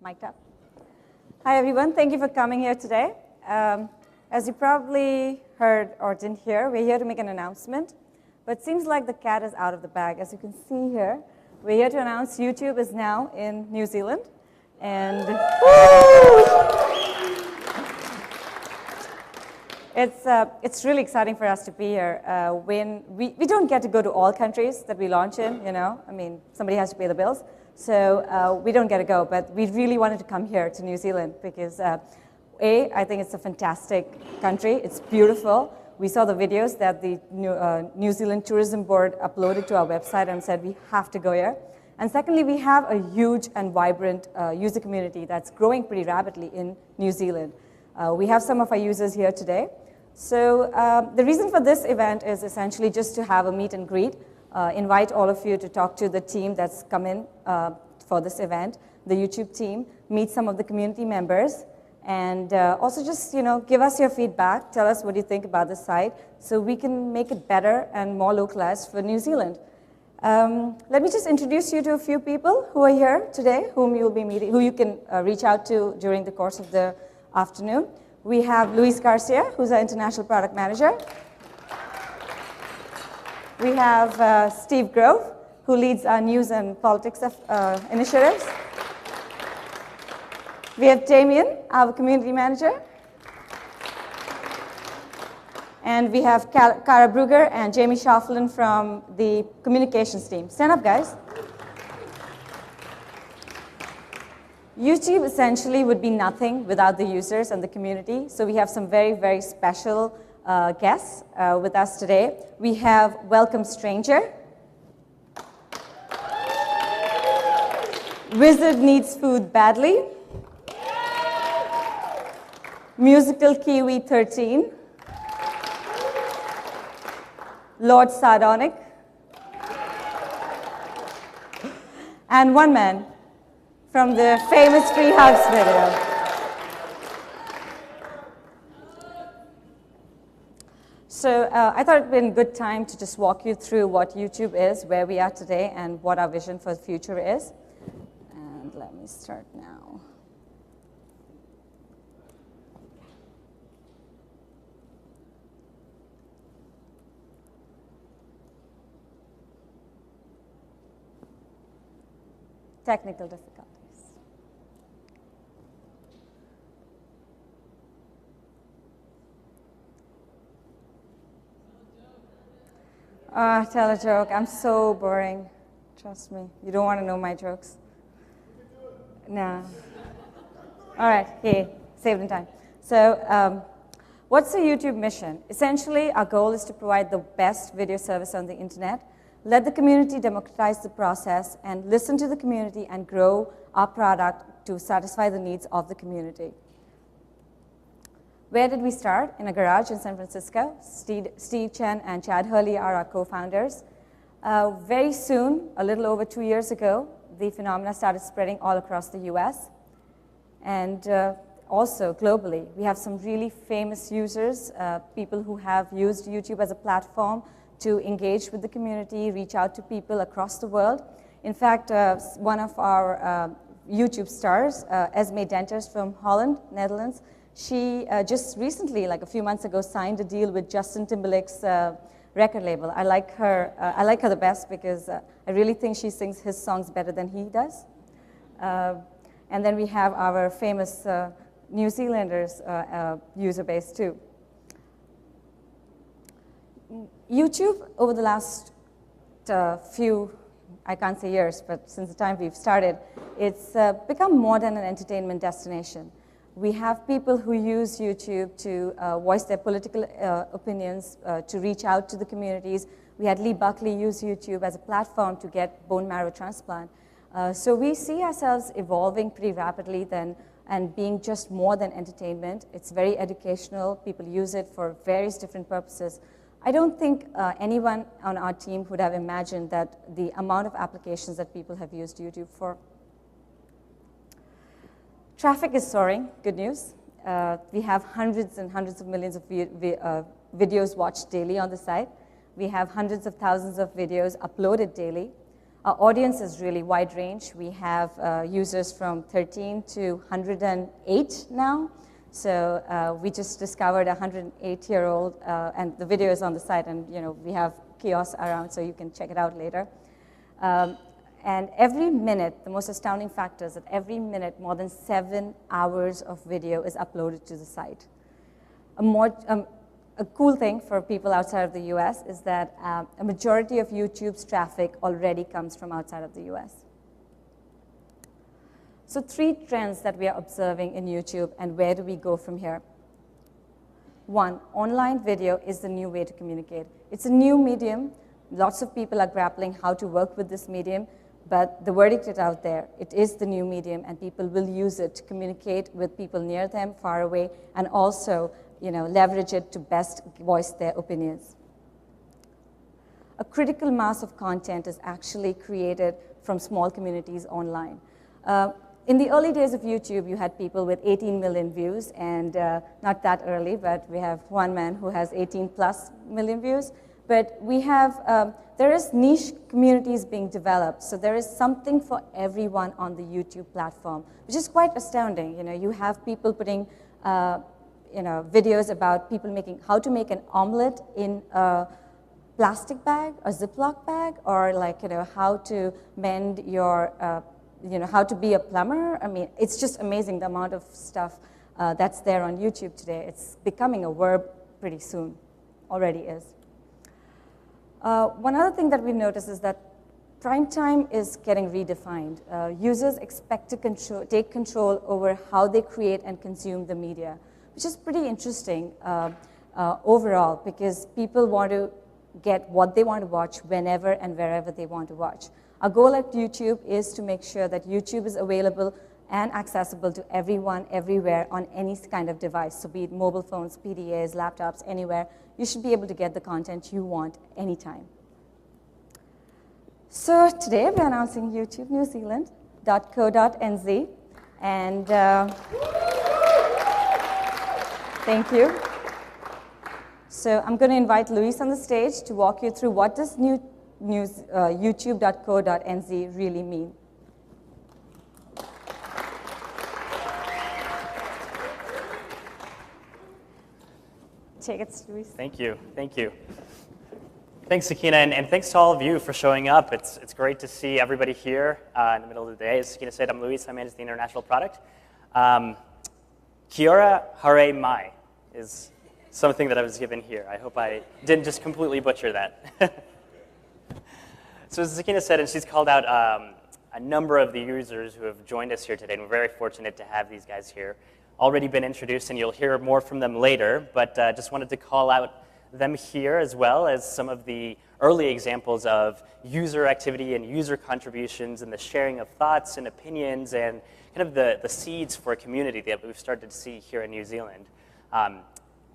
Mic'd up. Hi, everyone. Thank you for coming here today. As you probably heard or didn't hear, we're here to make an announcement. But it seems like the cat is out of the bag. As you can see here, we're here to announce YouTube is now in New Zealand. And it's really exciting for us to be here. When we don't get to go to all countries that we launch in, you know. I mean, somebody has to pay the bills. So we don't get to go, but we really wanted to come here to New Zealand because, I think it's a fantastic country. It's beautiful. We saw the videos that the New Zealand Tourism Board uploaded to our website and said we have to go here. And secondly, we have a huge and vibrant user community that's growing pretty rapidly in New Zealand. We have some of our users here today. So the reason for this event is essentially just to have a meet and greet. Invite all of you to talk to the team that's come in for this event, the YouTube team, meet some of the community members, and also just give us your feedback, tell us what you think about the site, so we can make it better and more localized for New Zealand. Let me just introduce you to a few people who are here today, whom you'll be meeting, who you can reach out to during the course of the afternoon. We have Luis Garcia, who's our International Product Manager. We have Steve Grove, who leads our news and politics initiatives. We have Damien, our community manager. And we have Kara Brugger and Jamie Schaufelin from the communications team. Stand up, guys. YouTube essentially would be nothing without the users and the community. So we have some very, very special guests with us today. We have Welcome Stranger. Wizard Needs Food Badly. Musical Kiwi 13. Lord Sardonic. And one man from the famous Free Hugs video. So I thought it'd been a good time to just walk you through what YouTube is, where we are today, and what our vision for the future is. And let me start now. Technical difficulties. Tell a joke. I'm so boring. Trust me. You don't want to know my jokes. No. All right. Hey, saved in time. So what's the YouTube mission? Essentially, our goal is to provide the best video service on the internet, let the community democratize the process, and listen to the community and grow our product to satisfy the needs of the community. Where did we start? In a garage in San Francisco. Steve Chen and Chad Hurley are our co-founders. Very soon, a little over 2 years ago, the phenomena started spreading all across the US. And also globally, we have some really famous users, people who have used YouTube as a platform to engage with the community, reach out to people across the world. In fact, one of our YouTube stars, Esme Denters from Holland, Netherlands, she just recently, like a few months ago, signed a deal with Justin Timberlake's record label. I like her the best because I really think she sings his songs better than he does. And then we have our famous New Zealanders user base too. YouTube, over the last few, I can't say years, but since the time we've started, it's become more than an entertainment destination. We have people who use YouTube to voice their political opinions, to reach out to the communities. We had Lee Buckley use YouTube as a platform to get bone marrow transplant. So we see ourselves evolving pretty rapidly and being just more than entertainment. It's very educational. People use it for various different purposes. I don't think anyone on our team would have imagined that the amount of applications that people have used YouTube for. Traffic is soaring, good news. We have hundreds and hundreds of millions of videos watched daily on the site. We have hundreds of thousands of videos uploaded daily. Our audience is really wide range. We have users from 13 to 108 now. So we just discovered a 108-year-old, and the video is on the site, and we have kiosks around, so you can check it out later. And every minute, the most astounding factor is that every minute, more than 7 hours of video is uploaded to the site. A cool thing for people outside of the US is that a majority of YouTube's traffic already comes from outside of the US. So 3 trends that we are observing in YouTube, and where do we go from here? 1, online video is the new way to communicate. It's a new medium. Lots of people are grappling how to work with this medium, but the verdict is out there. It is the new medium, and people will use it to communicate with people near them, far away, and also leverage it to best voice their opinions. A critical mass of content is actually created from small communities online. In the early days of YouTube, you had people with 18 million views, and not that early, but we have one man who has 18 plus million views. But we have, there is niche communities being developed, so there is something for everyone on the YouTube platform, which is quite astounding. You have people putting videos about people how to make an omelet in a plastic bag, a Ziploc bag, or how to mend your, how to be a plumber. I mean, it's just amazing the amount of stuff that's there on YouTube today. It's becoming a verb pretty soon, already is. One other thing that we noticed is that prime time is getting redefined. Users expect to take control over how they create and consume the media, which is pretty interesting overall, because people want to get what they want to watch whenever and wherever they want to watch. Our goal at YouTube is to make sure that YouTube is available and accessible to everyone, everywhere, on any kind of device. So be it mobile phones, PDAs, laptops, anywhere, you should be able to get the content you want anytime. So today we're announcing YouTube New Zealand.co.nz, and thank you. So I'm going to invite Luis on the stage to walk you through what does YouTube.co.nz really mean. Take it, Luis. Thank you. Thank you. Thanks, Sakina, and thanks to all of you for showing up. It's great to see everybody here in the middle of the day. As Sakina said, I'm Luis. I manage the international product. Kia ora, hare mai is something that I was given here. I hope I didn't just completely butcher that. So as Sakina said, and she's called out a number of the users who have joined us here today, and we're very fortunate to have these guys here. Already been introduced, and you'll hear more from them later, but just wanted to call out them here, as well as some of the early examples of user activity and user contributions and the sharing of thoughts and opinions and kind of the seeds for a community that we've started to see here in New Zealand.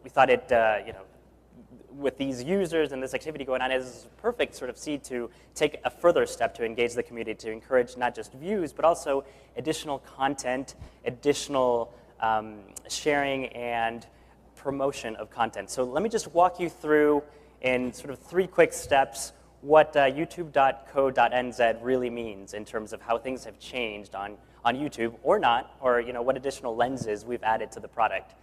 We thought it, with these users and this activity going on, is a perfect sort of seed to take a further step to engage the community, to encourage not just views, but also additional content, additional sharing and promotion of content. So let me just walk you through in sort of 3 quick steps what YouTube.co.nz really means in terms of how things have changed on YouTube or not, or what additional lenses we've added to the product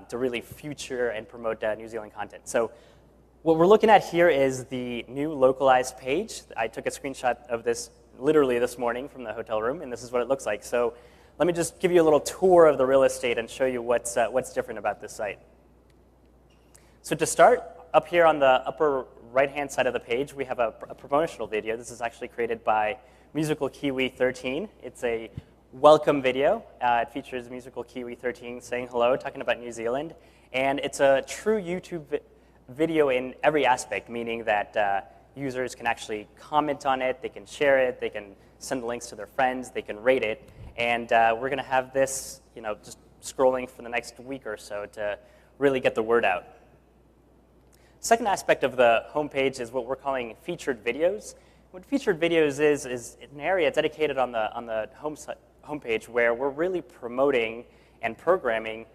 to really future and promote New Zealand content. So what we're looking at here is the new localized page. I took a screenshot of this literally this morning from the hotel room, and this is what it looks like. So let me just give you a little tour of the real estate and show you what's different about this site. So to start, up here on the upper right-hand side of the page, we have a promotional video. This is actually created by Musical Kiwi 13. It's a welcome video. It features Musical Kiwi 13 saying hello, talking about New Zealand. And it's a true YouTube video in every aspect, meaning that users can actually comment on it, they can share it, they can send links to their friends, they can rate it. And we're going to have this, just scrolling for the next week or so to really get the word out. Second aspect of the homepage is what we're calling featured videos. What featured videos is an area dedicated on the homepage where we're really promoting and programming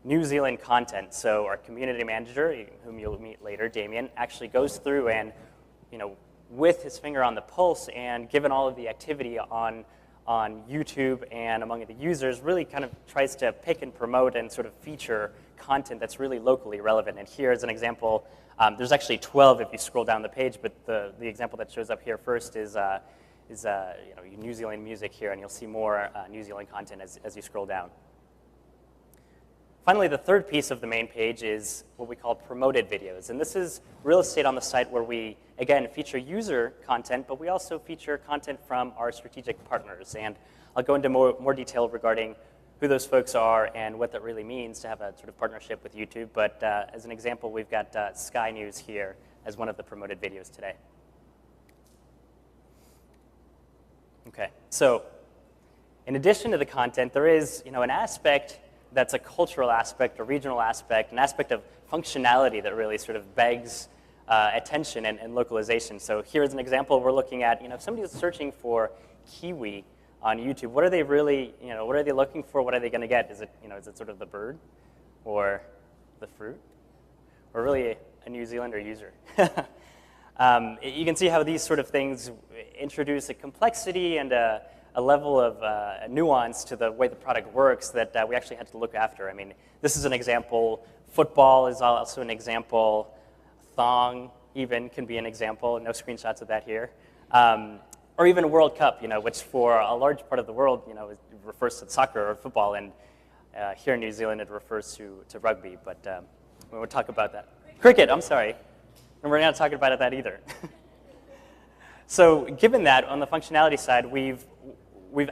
New Zealand content. So our community manager, whom you'll meet later, Damien, actually goes through and with his finger on the pulse, and given all of the activity on YouTube and among the users, really kind of tries to pick and promote and sort of feature content that's really locally relevant. And here is an example. There's actually 12 if you scroll down the page, but the example that shows up here first is New Zealand music here, and you'll see more New Zealand content as you scroll down. Finally, the third piece of the main page is what we call promoted videos. And this is real estate on the site where we, again, feature user content, but we also feature content from our strategic partners. And I'll go into more detail regarding who those folks are and what that really means to have a sort of partnership with YouTube. But as an example, we've got Sky News here as one of the promoted videos today. Okay, so in addition to the content, there is an aspect that's a cultural aspect, a regional aspect, an aspect of functionality that really sort of begs attention and localization. So here's an example we're looking at. If somebody is searching for kiwi on YouTube, what are they really, what are they looking for? What are they going to get? Is it sort of the bird or the fruit or really a New Zealander user? You can see how these sort of things introduce a complexity and a level of nuance to the way the product works that we actually had to look after. I mean, this is an example. Football is also an example. Thong even can be an example. No screenshots of that here. Or even World Cup, which for a large part of the world, it refers to soccer or football, and here in New Zealand it refers to rugby. But we won't talk about that. Cricket, I'm sorry. And we're not talking about that either. So given that, on the functionality side, we've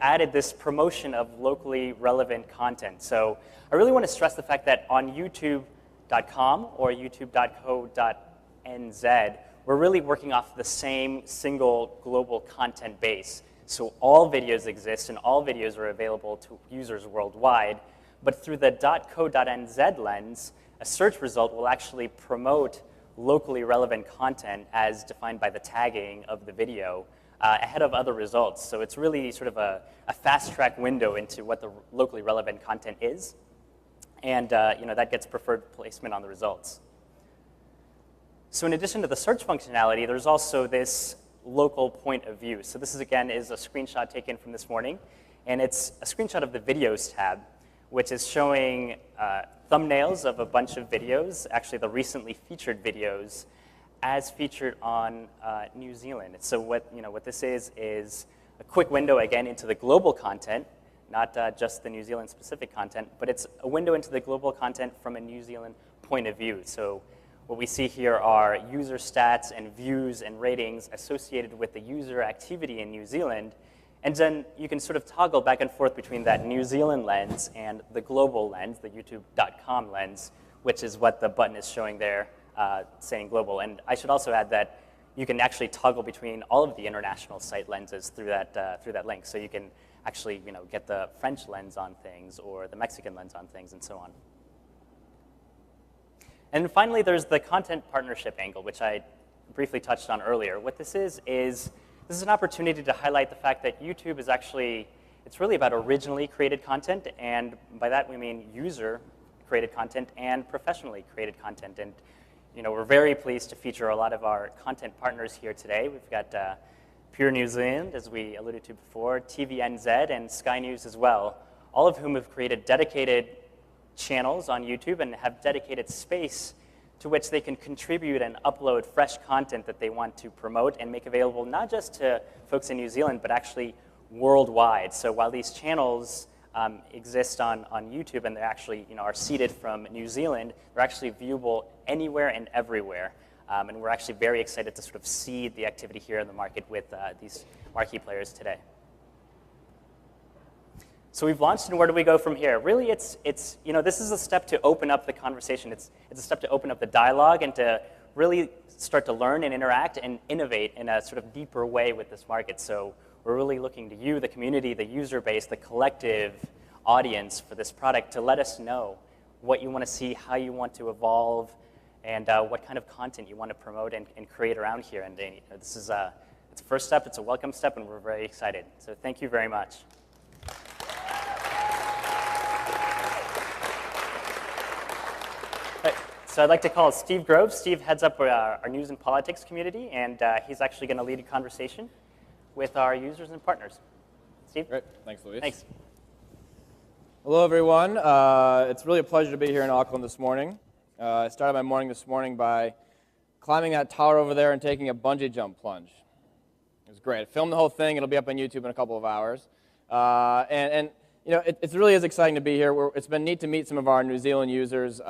added this promotion of locally relevant content. So I really want to stress the fact that on youtube.com or youtube.co.nz, we're really working off the same single global content base. So all videos exist and all videos are available to users worldwide. But through the .co.nz lens, a search result will actually promote locally relevant content as defined by the tagging of the video ahead of other results. So it's really sort of a fast-track window into what the locally relevant content is. And that gets preferred placement on the results. So in addition to the search functionality, there's also this local point of view. So this is, again, is a screenshot taken from this morning. And it's a screenshot of the Videos tab, which is showing thumbnails of a bunch of videos, actually the recently featured videos, as featured on New Zealand. So what this is a quick window, again, into the global content, not just the New Zealand specific content, but it's a window into the global content from a New Zealand point of view. So what we see here are user stats and views and ratings associated with the user activity in New Zealand. And then you can sort of toggle back and forth between that New Zealand lens and the global lens, the youtube.com lens, which is what the button is showing there, saying global. And I should also add that you can actually toggle between all of the international site lenses through that link. So you can actually get the French lens on things or the Mexican lens on things and so on. And finally, there's the content partnership angle, which I briefly touched on earlier. What this is this is an opportunity to highlight the fact that YouTube is actually, it's really about originally created content, and by that we mean user-created content and professionally created content. And we're very pleased to feature a lot of our content partners here today. We've got Pure New Zealand, as we alluded to before, TVNZ, and Sky News as well, all of whom have created dedicated channels on YouTube and have dedicated space to which they can contribute and upload fresh content that they want to promote and make available not just to folks in New Zealand, but actually worldwide. So while these channels exist on YouTube and they actually are seeded from New Zealand, they're actually viewable anywhere and everywhere. And we're actually very excited to sort of seed the activity here in the market with these marquee players today. So we've launched, and where do we go from here? Really, it's this is a step to open up the conversation. It's a step to open up the dialogue and to really start to learn and interact and innovate in a sort of deeper way with this market. So we're really looking to you, the community, the user base, the collective audience for this product to let us know what you want to see, how you want to evolve, and what kind of content you want to promote and create around here. And this is it's a first step, it's a welcome step, and we're very excited. So thank you very much. So I'd like to call Steve Groves. Steve heads up our news and politics community, and he's actually going to lead a conversation with our users and partners. Steve? Great. Thanks, Luis. Thanks. Hello, everyone. It's really a pleasure to be here in Auckland this morning. I started my morning this morning by climbing that tower over there and taking a bungee jump plunge. It was great. I filmed the whole thing. It'll be up on YouTube in a couple of hours. And you know, it really is exciting to be here. It's been neat to meet some of our New Zealand users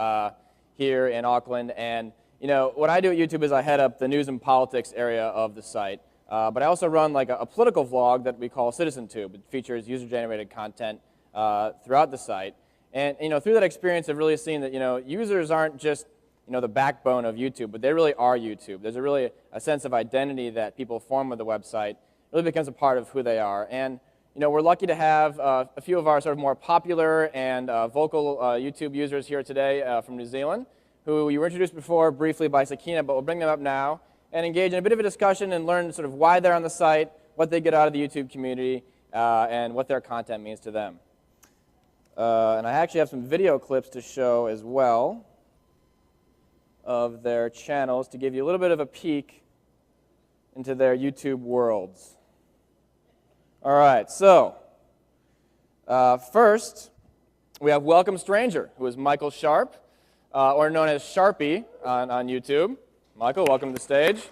here in Auckland. And you know, what I do at YouTube is I head up the news and politics area of the site. But I also run like a political vlog that we call CitizenTube. It features user-generated content throughout the site. And you know, through that experience, I've really seen that users aren't just the backbone of YouTube, but they really are YouTube. There's really a sense of identity that people form with the website. It really becomes a part of who they are. And we're lucky to have a few of our sort of more popular and vocal YouTube users here today from New Zealand, who you were introduced before briefly by Sakina, but we'll bring them up now and engage in a bit of a discussion and learn sort of why they're on the site, what they get out of the YouTube community, and what their content means to them. And I actually have some video clips to show as well of their channels to give you a little bit of a peek into their YouTube worlds. All right, so first we have Welcome Stranger, who is Michael Sharp, or known as Sharpie on YouTube. Michael, welcome to the stage.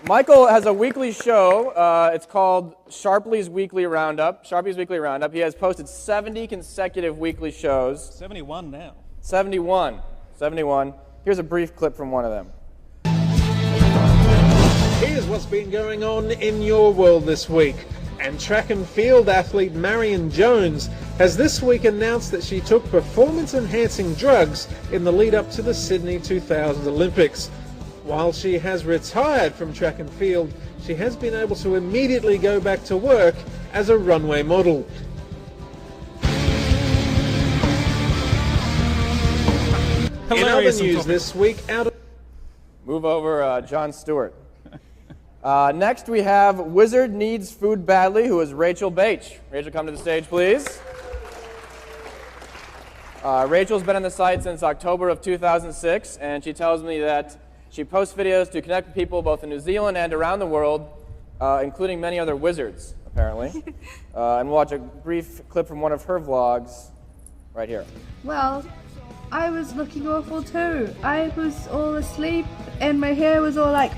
Michael has a weekly show. It's called Sharpie's Weekly Roundup. Sharpie's Weekly Roundup. He has posted 70 consecutive weekly shows. 71 now. 71. Here's a brief clip from one of them. Here's what's been going on in your world this week. And track and field athlete Marion Jones has this week announced that she took performance-enhancing drugs in the lead-up to the Sydney 2000 Olympics. While she has retired from track and field, she has been able to immediately go back to work as a runway model. In other news this week, Move over, Jon Stewart. Next, we have Wizard Needs Food Badly, who is Rachel Bache. Rachel, come to the stage, please. Rachel's been on the site since October of 2006, and she tells me that she posts videos to connect with people both in New Zealand and around the world, including many other wizards, apparently. And we'll watch a brief clip from one of her vlogs right here. Well, I was looking awful too. I was all asleep and my hair was all like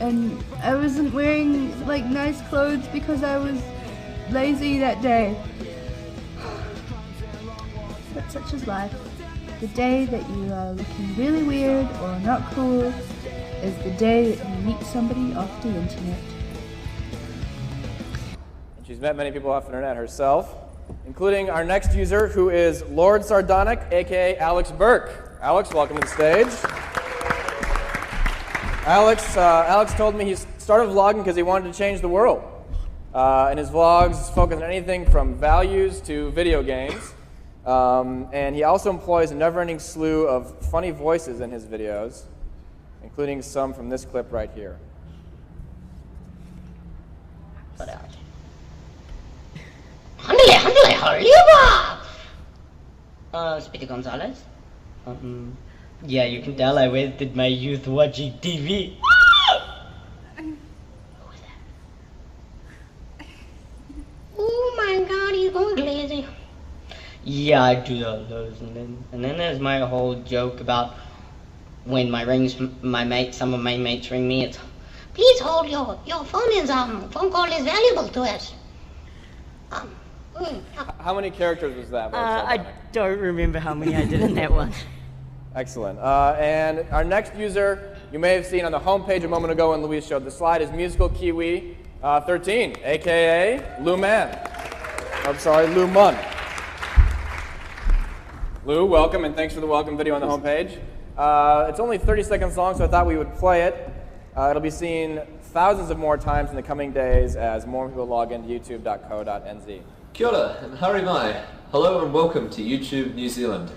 and I wasn't wearing like nice clothes because I was lazy that day. But such is life. The day that you are looking really weird or not cool is the day that you meet somebody off the internet. And she's met many people off the internet herself, including our next user, who is Lord Sardonic, aka Alex Burke. Alex, welcome to the stage. Alex told me he started vlogging because he wanted to change the world. And his vlogs focus on anything from values to video games. And he also employs a never-ending slew of funny voices in his videos, including some from this clip right here. Speedy Gonzalez. Yeah, you can tell I wasted my youth watching TV. Oh my God, he's going crazy. Yeah, I do all those, and then there's my whole joke about when some of my mates ring me. It's, please hold your phone phone call is valuable to us. How many characters was that? I don't remember how many I did in that one. Excellent. And our next user, you may have seen on the homepage a moment ago when Luis showed the slide, is Musical Kiwi 13, aka Lou Man. I'm sorry, Lou Mun. Lou, welcome, and thanks for the welcome video on the homepage. It's only 30 seconds long, so I thought we would play it. It'll be seen thousands of more times in the coming days as more people log into youtube.co.nz. Kia ora and haere mai. Hello and welcome to YouTube New Zealand.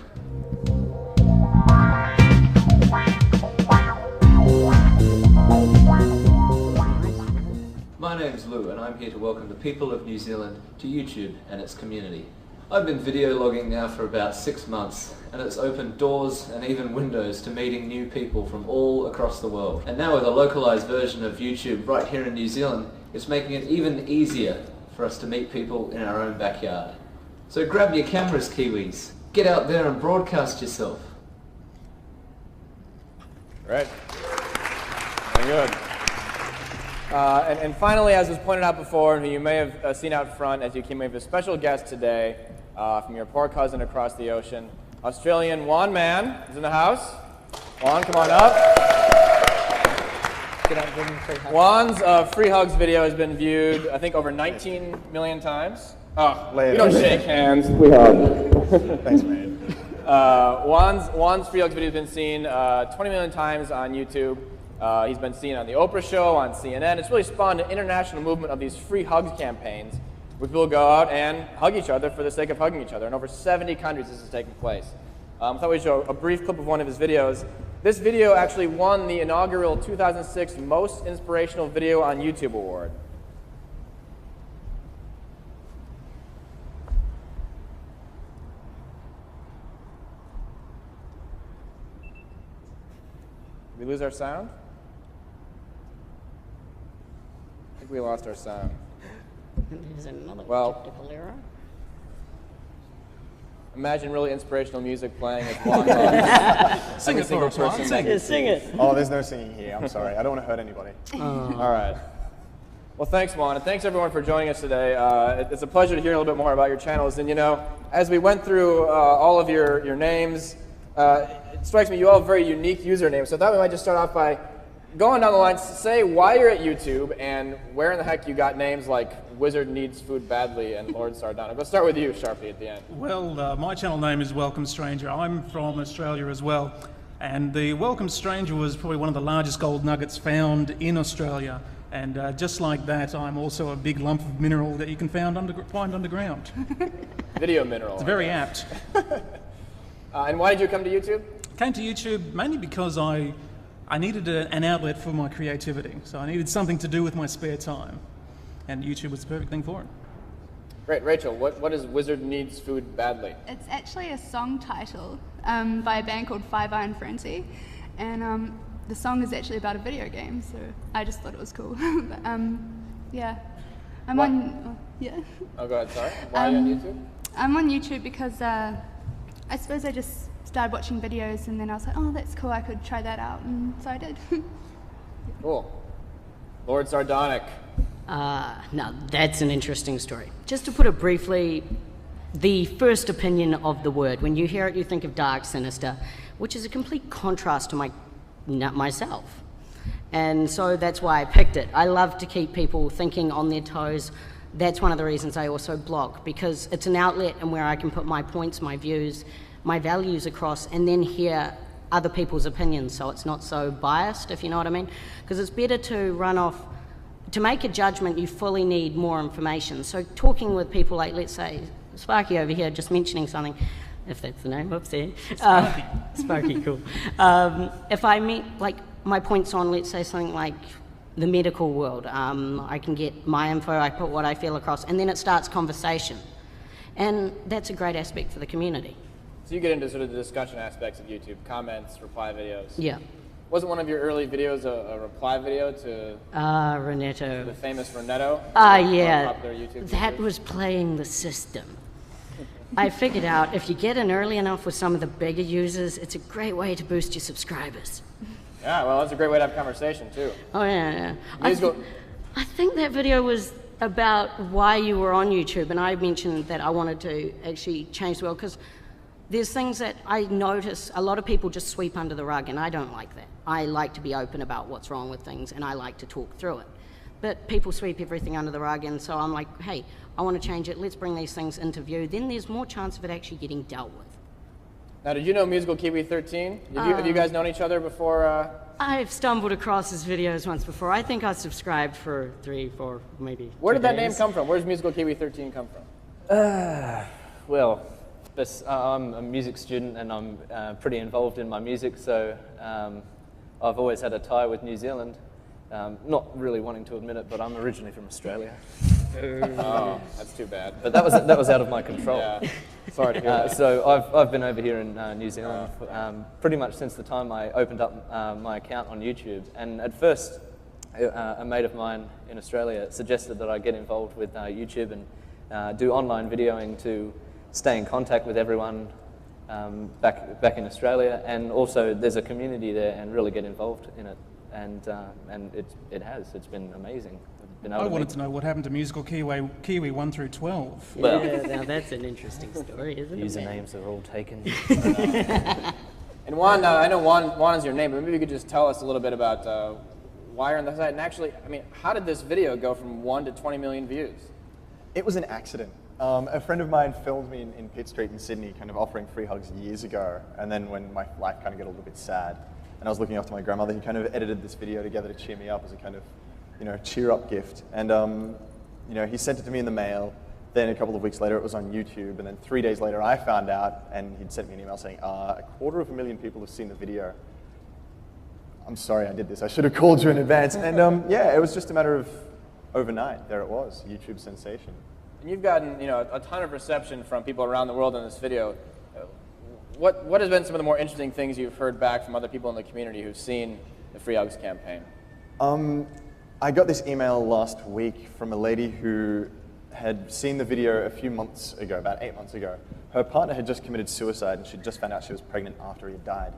My name's Lou and I'm here to welcome the people of New Zealand to YouTube and its community. I've been video logging now for about 6 months, and it's opened doors and even windows to meeting new people from all across the world. And now with a localized version of YouTube right here in New Zealand, it's making it even easier for us to meet people in our own backyard. So grab your cameras, Kiwis. Get out there and broadcast yourself. Right. Very good. And finally, as was pointed out before, and who you may have seen out front as you came, we have a special guest today from your poor cousin across the ocean. Australian Juan Man is in the house. Juan, come on up. Juan's Free Hugs video has been viewed, I think, over 19 million times. Oh, Later. We don't shake hands, we hug. Thanks, man. Juan's Free Hugs video has been seen 20 million times on YouTube. He's been seen on The Oprah Show, on CNN. It's really spawned an international movement of these free hugs campaigns where people go out and hug each other for the sake of hugging each other. In over 70 countries this is taking place. I thought we'd show a brief clip of one of his videos. This video actually won the inaugural 2006 Most Inspirational Video on YouTube award. Did we lose our sound? I think we lost our sound. There's another Well, technical error. Imagine really inspirational music playing as Juan hugs. Sing it for us, Juan. Yeah, sing it. Oh, there's no singing here. I'm sorry. I don't want to hurt anybody. All right. Well, thanks, Juan, and thanks everyone for joining us today. It's a pleasure to hear a little bit more about your channels. And you know, as we went through all of your names, it strikes me you all have very unique usernames. So I thought we might just start off by going down the line. Say why you're at YouTube and where in the heck you got names like Wizard Needs Food Badly and Lord Sardonic. Let's start with you, Sharpie, at the end. Well, my channel name is Welcome Stranger. I'm from Australia as well. And the Welcome Stranger was probably one of the largest gold nuggets found in Australia. And just like that, I'm also a big lump of mineral that you can find underground. Video mineral. It's very apt. And why did you come to YouTube? Came to YouTube mainly because I needed an outlet for my creativity. So I needed something to do with my spare time. And YouTube was the perfect thing for it. Great. Rachel, what is Wizard Needs Food Badly? It's actually a song title by a band called Five Iron Frenzy, and the song is actually about a video game, so I just thought it was cool. But, yeah, I'm What? on. Yeah. Oh, go ahead, sorry. Why are you on YouTube? I'm on YouTube because I suppose I just started watching videos, and then I was like, oh, that's cool. I could try that out, and so I did. Cool. Lord Sardonic. Now, that's an interesting story. Just to put it briefly, the first opinion of the word, when you hear it, you think of dark, sinister, which is a complete contrast to myself. And so that's why I picked it. I love to keep people thinking on their toes. That's one of the reasons I also blog, because it's an outlet and where I can put my points, my views, my values across, and then hear other people's opinions, so it's not so biased, if you know what I mean. Because it's better to run off. To make a judgment, you fully need more information. So talking with people like, let's say, Sparky over here, just mentioning something, if that's the name, oopsie. Sparky, cool. If I meet, like, my points on, let's say, something like the medical world, I can get my info, I put what I feel across, and then it starts conversation. And that's a great aspect for the community. So you get into sort of the discussion aspects of YouTube, comments, reply videos. Yeah. Wasn't one of your early videos a reply video to Renetto. the famous Renetto? Yeah. Popular YouTube That user? was playing the system. I figured out if you get in early enough with some of the bigger users, it's a great way to boost your subscribers. Yeah, well, that's a great way to have conversation, too. Oh, yeah. Musical- I think that video was about why you were on YouTube, and I mentioned that I wanted to actually change the world, because there's things that I notice a lot of people just sweep under the rug, and I don't like that. I like to be open about what's wrong with things, and I like to talk through it. But people sweep everything under the rug, and so I'm like, hey, I want to change it. Let's bring these things into view. Then there's more chance of it actually getting dealt with. Now, did you know Musical Kiwi 13? Have you guys known each other before? I've stumbled across his videos once before. I think I subscribed for 3, 4, maybe. Where 2 did that name days. come from? Where does Musical Kiwi 13 come from? Well, I'm a music student and I'm pretty involved in my music, so I've always had a tie with New Zealand. Not really wanting to admit it, but I'm originally from Australia. Oh, that's too bad. But that was out of my control. Yeah. Sorry to hear that. So I've been over here in New Zealand pretty much since the time I opened up my account on YouTube. And at first, a mate of mine in Australia suggested that I get involved with YouTube and do online videoing to stay in contact with everyone back in Australia. And also, there's a community there, and really get involved in it. And it's been amazing. I wanted to know what happened to Musical Kiwi 1 through 12. Yeah, now that's an interesting story, isn't it? Usernames are all taken. And Juan, I know Juan is your name, but maybe you could just tell us a little bit about why you're on the site. And actually, I mean, how did this video go from 1 to 20 million views? It was an accident. A friend of mine filmed me in Pitt Street in Sydney, kind of offering free hugs years ago. And then when my life kind of got a little bit sad, and I was looking after my grandmother, he kind of edited this video together to cheer me up as a kind of, cheer up gift. And, he sent it to me in the mail. Then a couple of weeks later, it was on YouTube. And then 3 days later, I found out, and he'd sent me an email saying, 250,000 people have seen the video. I'm sorry I did this. I should have called you in advance. And it was just a matter of overnight. There it was, YouTube sensation. And you've gotten, a ton of reception from people around the world on this video. What has been some of the more interesting things you've heard back from other people in the community who've seen the Free Hugs campaign? I got this email last week from a lady who had seen the video a few months ago, about 8 months ago. Her partner had just committed suicide, and she'd just found out she was pregnant after he had died.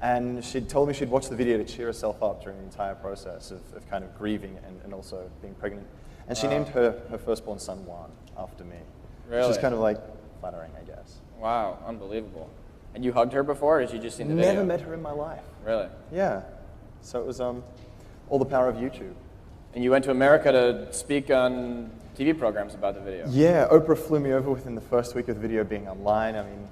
And she'd told me she'd watched the video to cheer herself up during the entire process of kind of grieving and also being pregnant. And she named her firstborn son Juan after me. Really? Which is kind of like flattering, I guess. Wow, unbelievable. And you hugged her before, or had you just seen the video? Never met her in my life. Really? Yeah. So it was all the power of YouTube. And you went to America to speak on TV programs about the video. Yeah, Oprah flew me over within the first week of the video being online. I mean,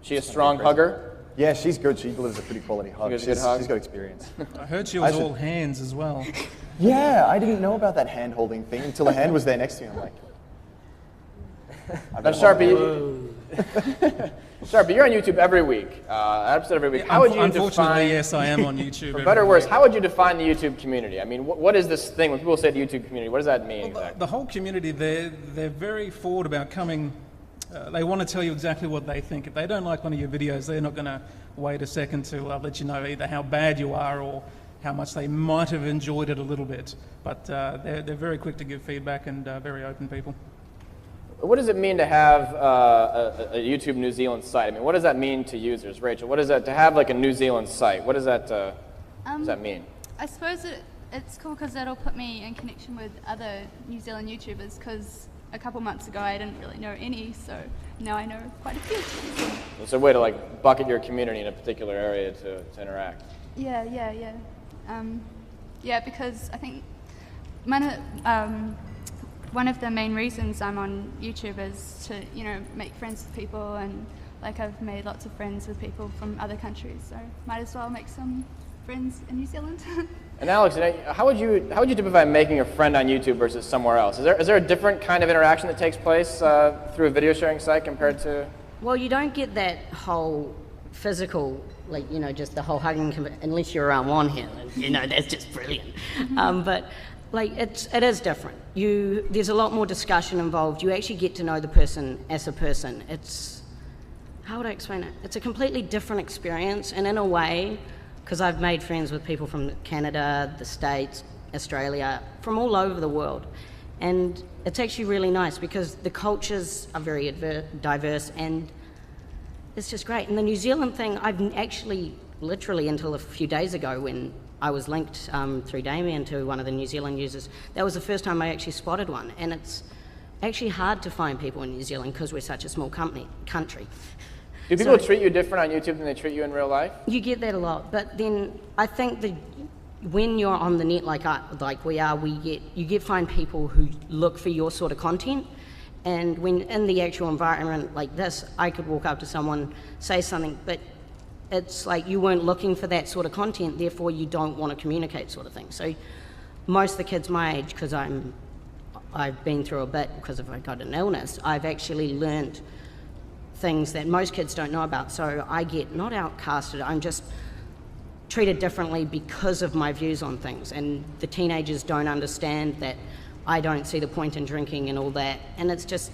she a strong hugger? Yeah, she's good. She delivers a pretty quality hug. She's got experience. I heard she was all hands as well. Yeah, I didn't know about that hand-holding thing until a hand was there next to me. I'm like, now, Sharpie, you're on YouTube every week, episode every week. How would you Unfortunately, yes, I am on YouTube. For better or worse, how would you define the YouTube community? I mean, what is this thing when people say the YouTube community? What does that mean exactly? The whole community, they're very forward about coming. They want to tell you exactly what they think. If they don't like one of your videos, they're not going to wait a second to let you know either how bad you are or how much they might have enjoyed it a little bit. But they're very quick to give feedback and very open people. What does it mean to have a YouTube New Zealand site? I mean, what does that mean to users? Rachel, what is that to have like a New Zealand site? What does that mean? I suppose it's cool because that'll put me in connection with other New Zealand YouTubers, because a couple months ago I didn't really know any, so now I know quite a few. It's a way to like bucket your community in a particular area to interact. Yeah. Because I think one of the main reasons I'm on YouTube is to, make friends with people, and like I've made lots of friends with people from other countries, so might as well make some friends in New Zealand. And Alex, how would you typify making a friend on YouTube versus somewhere else? Is there a different kind of interaction that takes place through a video sharing site compared to? Well, you don't get that whole physical, just the whole hugging, unless you're around one here. That's just brilliant. But it is different. There's a lot more discussion involved. You actually get to know the person as a person. How would I explain it? It's a completely different experience, and in a way, because I've made friends with people from Canada, the States, Australia, from all over the world. And it's actually really nice because the cultures are very diverse, and it's just great. And the New Zealand thing, I've actually, literally until a few days ago when I was linked through Damien to one of the New Zealand users, that was the first time I actually spotted one. And it's actually hard to find people in New Zealand because we're such a small country. Do people treat you different on YouTube than they treat you in real life? You get that a lot, but then I think that when you're on the net like we are, you find people who look for your sort of content. And when in the actual environment like this, I could walk up to someone, say something, but it's like you weren't looking for that sort of content, therefore you don't want to communicate sort of thing. So most of the kids my age, because I've been through a bit because I got an illness, I've actually learned things that most kids don't know about. So I get not outcasted, I'm just treated differently because of my views on things. And the teenagers don't understand that I don't see the point in drinking and all that. And it's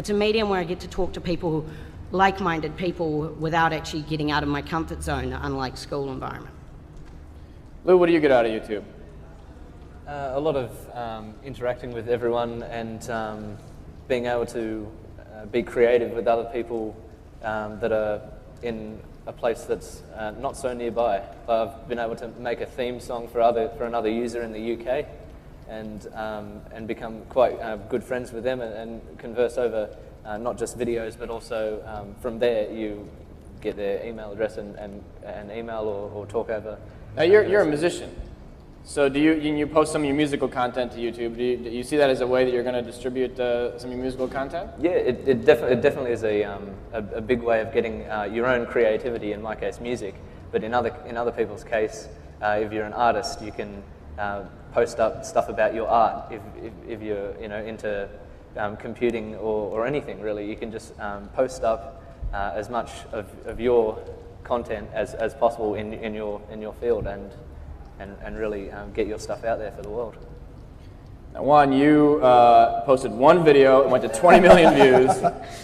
a medium where I get to talk to people, like-minded people, without actually getting out of my comfort zone, unlike school environment. Lou, what do you get out of YouTube? A lot of interacting with everyone and being able to be creative with other people that are in a place that's not so nearby. I've been able to make a theme song for another user in the UK and become quite good friends with them and converse over not just videos, but also from there you get their email address and email or talk over. Now you're a musician, so do you post some of your musical content to YouTube? Do you see that as a way that you're going to distribute some of your musical content? Yeah, it definitely is a big way of getting your own creativity. In my case, music, but in other people's case, if you're an artist, you can post up stuff about your art. If you're into computing or anything really, you can just post up as much of your content as possible in your field and really get your stuff out there for the world. Now, Juan, you posted one video and went to 20 million views.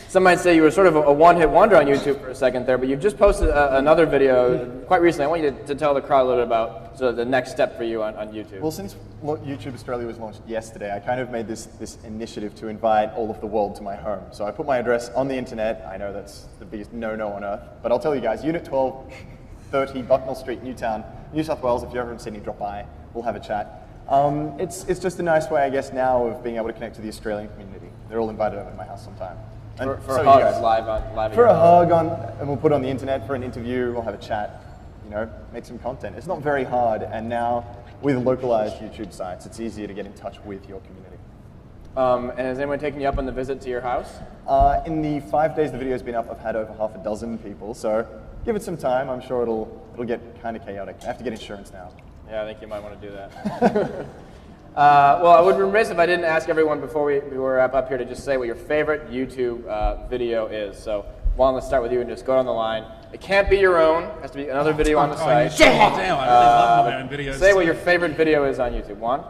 Some might say you were sort of a one-hit wonder on YouTube for a second there, but you've just posted another video quite recently. I want you to tell the crowd a little bit about sort of the next step for you on YouTube. Well, since YouTube Australia was launched yesterday, I kind of made this initiative to invite all of the world to my home. So I put my address on the internet. I know that's the biggest no-no on earth, but I'll tell you guys, Unit 1230 Bucknell Street, Newtown, New South Wales. If you're ever in Sydney, drop by. We'll have a chat. It's just a nice way, I guess, now of being able to connect to the Australian community. They're all invited over to my house sometime. And for hugs, live for a hug and we'll put it on the internet for an interview. We'll have a chat, make some content. It's not very hard, and now with localized YouTube sites, it's easier to get in touch with your community. And has anyone taken you up on the visit to your house? In the 5 days the video's been up, I've had over half a dozen people. So give it some time. I'm sure it'll get kind of chaotic. I have to get insurance now. Yeah, I think you might want to do that. Well, I would be remiss if I didn't ask everyone before we wrap up here to just say what your favorite YouTube video is. So, Juan, let's start with you and just go down the line. It can't be your own. It has to be another video on the site. Damn, I really love my own videos. Say what your favorite video is on YouTube. Juan?